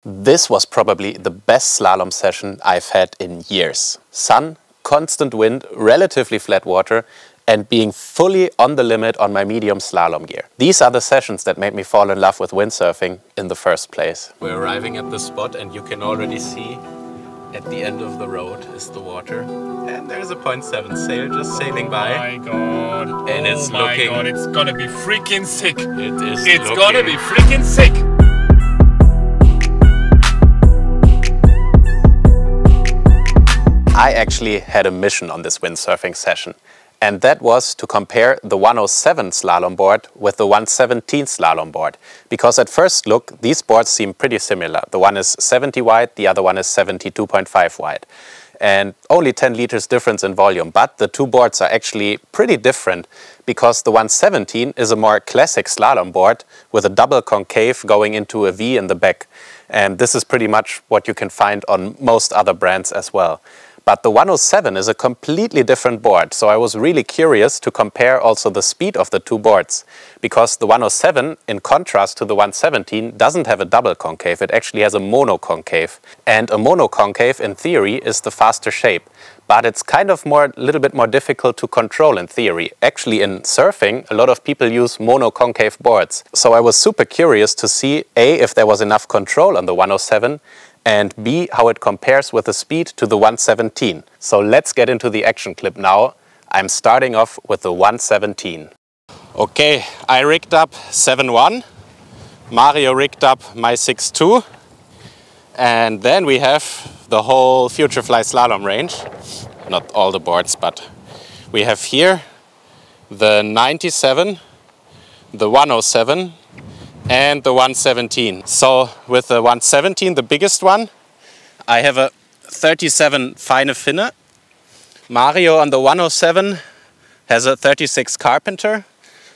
This was probably the best slalom session I've had in years. Sun, constant wind, relatively flat water, and being fully on the limit on my medium slalom gear. These are the sessions that made me fall in love with windsurfing in the first place. We're arriving at the spot and you can already see at the end of the road is the water. And there's a 0.7 sail just sailing by. Oh my god. And it's looking... Oh my god, it's gonna be freaking sick. It's gonna be freaking sick. I actually had a mission on this windsurfing session, and that was to compare the 107 slalom board with the 117 slalom board. Because at first look, these boards seem pretty similar. The one is 70 wide, the other one is 72.5 wide. And only 10 liters difference in volume, but the two boards are actually pretty different because the 117 is a more classic slalom board with a double concave going into a V in the back. And this is pretty much what you can find on most other brands as well. But the 107 is a completely different board, so I was really curious to compare also the speed of the two boards. Because the 107, in contrast to the 117, doesn't have a double concave, it actually has a mono concave. And a mono concave, in theory, is the faster shape. But it's kind of a little bit more difficult to control in theory. Actually, in surfing, a lot of people use mono concave boards. So I was super curious to see, A, if there was enough control on the 107, and B, how it compares with the speed to the 117. So let's get into the action clip now. I'm starting off with the 117. Okay, I rigged up 7.1. Mario rigged up my 6.2. And then we have the whole Futurefly slalom range. Not all the boards, but we have here the 97, the 107, and the 117. So with the 117, the biggest one, I have a 37 Fine Finne. Mario on the 107 has a 36 Carpenter.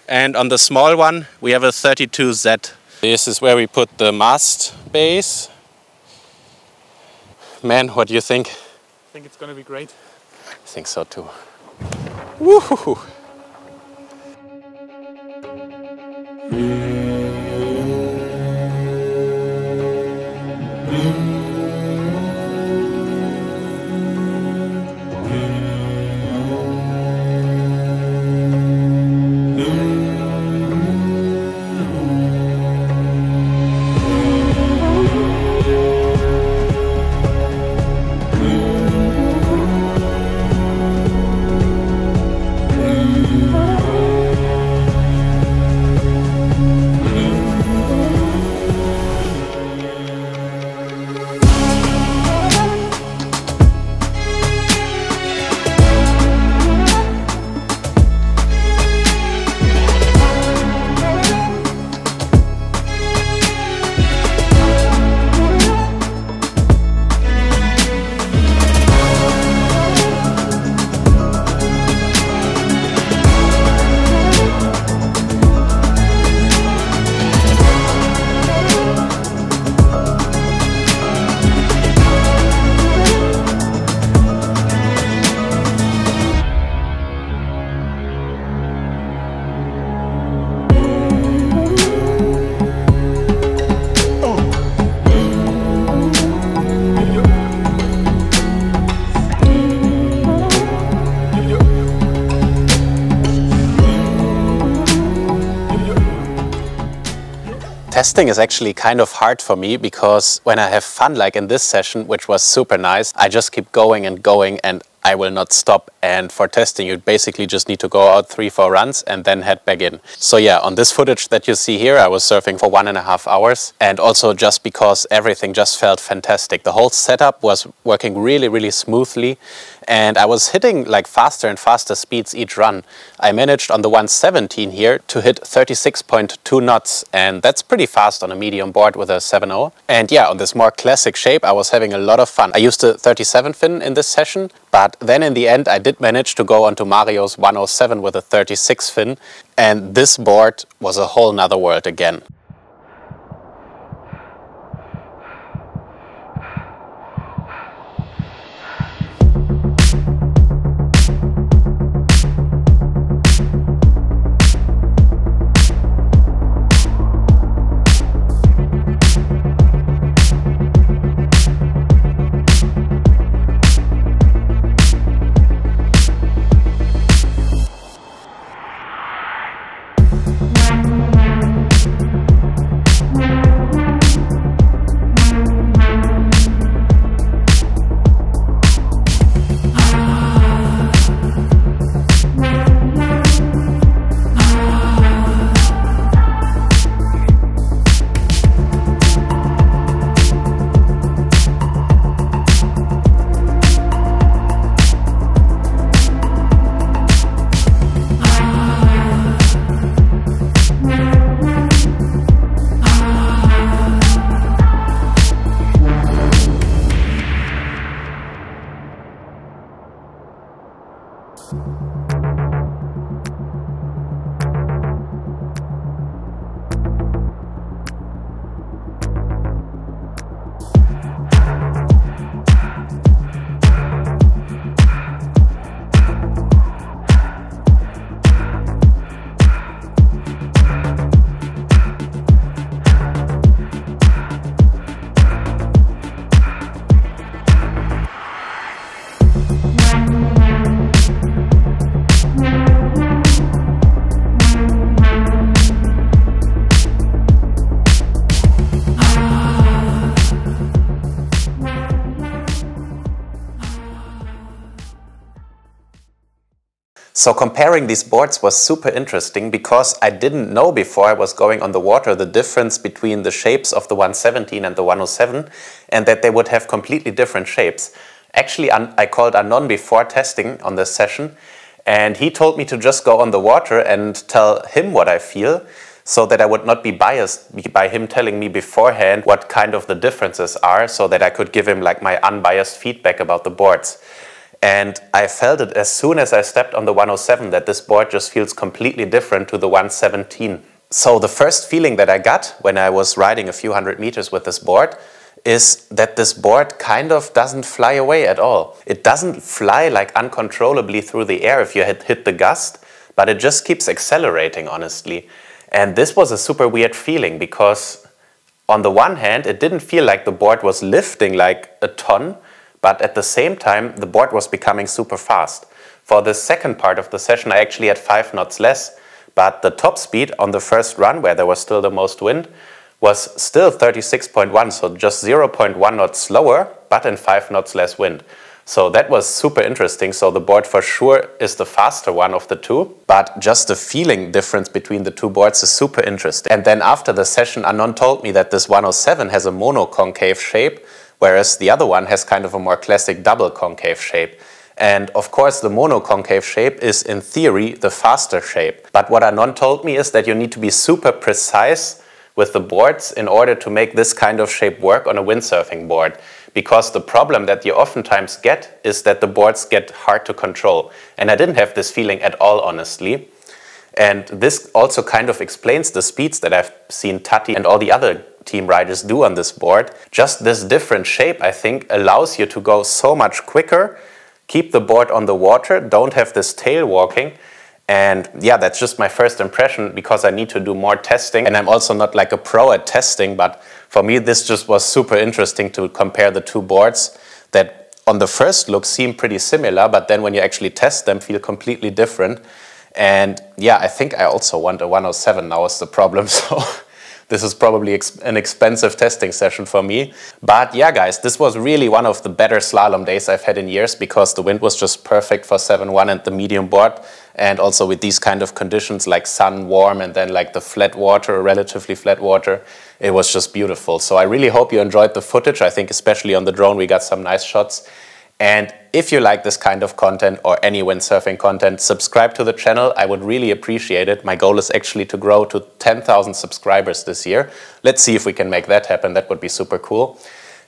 And on the small one, we have a 32 Z. This is where we put the mast base. Man, what do you think? I think it's gonna be great. I think so too. Woohoo! Testing is actually kind of hard for me because when I have fun, like in this session, which was super nice, I just keep going and going and I will not stop. And for testing, you basically just need to go out 3-4 runs and then head back in. So yeah, on this footage that you see here, I was surfing for 1.5 hours. And also just because everything just felt fantastic. The whole setup was working really, really smoothly. And I was hitting like faster and faster speeds each run. I managed on the 117 here to hit 36.2 knots. And that's pretty fast on a medium board with a 7.0. And yeah, on this more classic shape, I was having a lot of fun. I used a 37 fin in this session, but then in the end, I did manage to go onto Mario's 107 with a 36 fin. And this board was a whole nother world again. So comparing these boards was super interesting because I didn't know before I was going on the water the difference between the shapes of the 117 and the 107 and that they would have completely different shapes. Actually, I called Anon before testing on this session and he told me to just go on the water and tell him what I feel so that I would not be biased by him telling me beforehand what kind of the differences are so that I could give him like my unbiased feedback about the boards. And I felt it as soon as I stepped on the 107 that this board just feels completely different to the 117. So the first feeling that I got when I was riding a few hundred meters with this board is that this board kind of doesn't fly away at all. It doesn't fly like uncontrollably through the air if you hit the gust, but it just keeps accelerating, honestly. And this was a super weird feeling because on the one hand, it didn't feel like the board was lifting like a ton, but at the same time, the board was becoming super fast. For the second part of the session, I actually had 5 knots less, but the top speed on the first run, where there was still the most wind, was still 36.1, so just 0.1 knots slower, but in 5 knots less wind. So that was super interesting. So the board for sure is the faster one of the two, but just the feeling difference between the two boards is super interesting. And then after the session, Anon told me that this 107 has a mono-concave shape, whereas the other one has kind of a more classic double concave shape. And of course the mono-concave shape is in theory the faster shape. But what Anon told me is that you need to be super precise with the boards in order to make this kind of shape work on a windsurfing board. Because the problem that you oftentimes get is that the boards get hard to control. And I didn't have this feeling at all, honestly. And this also kind of explains the speeds that I've seen Tati and all the other team riders do on this board. Just this different shape, I think, allows you to go so much quicker, keep the board on the water, don't have this tail walking. And yeah, that's just my first impression because I need to do more testing. And I'm also not like a pro at testing, but for me this just was super interesting to compare the two boards that on the first look seem pretty similar, but then when you actually test them feel completely different. And yeah, I think I also want a 107 now is the problem, so this is probably an expensive testing session for me. But yeah, guys, this was really one of the better slalom days I've had in years because the wind was just perfect for 7-1 and the medium board. And also with these kind of conditions like sun, warm, and then like the flat water, relatively flat water, it was just beautiful. So I really hope you enjoyed the footage. I think especially on the drone we got some nice shots. And if you like this kind of content or any windsurfing content, subscribe to the channel. I would really appreciate it. My goal is actually to grow to 10,000 subscribers this year. Let's see if we can make that happen. That would be super cool.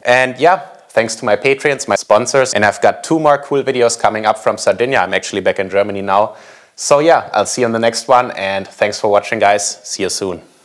And yeah, thanks to my Patreons, my sponsors. And I've got 2 more cool videos coming up from Sardinia. I'm actually back in Germany now. So yeah, I'll see you on the next one. And thanks for watching, guys. See you soon.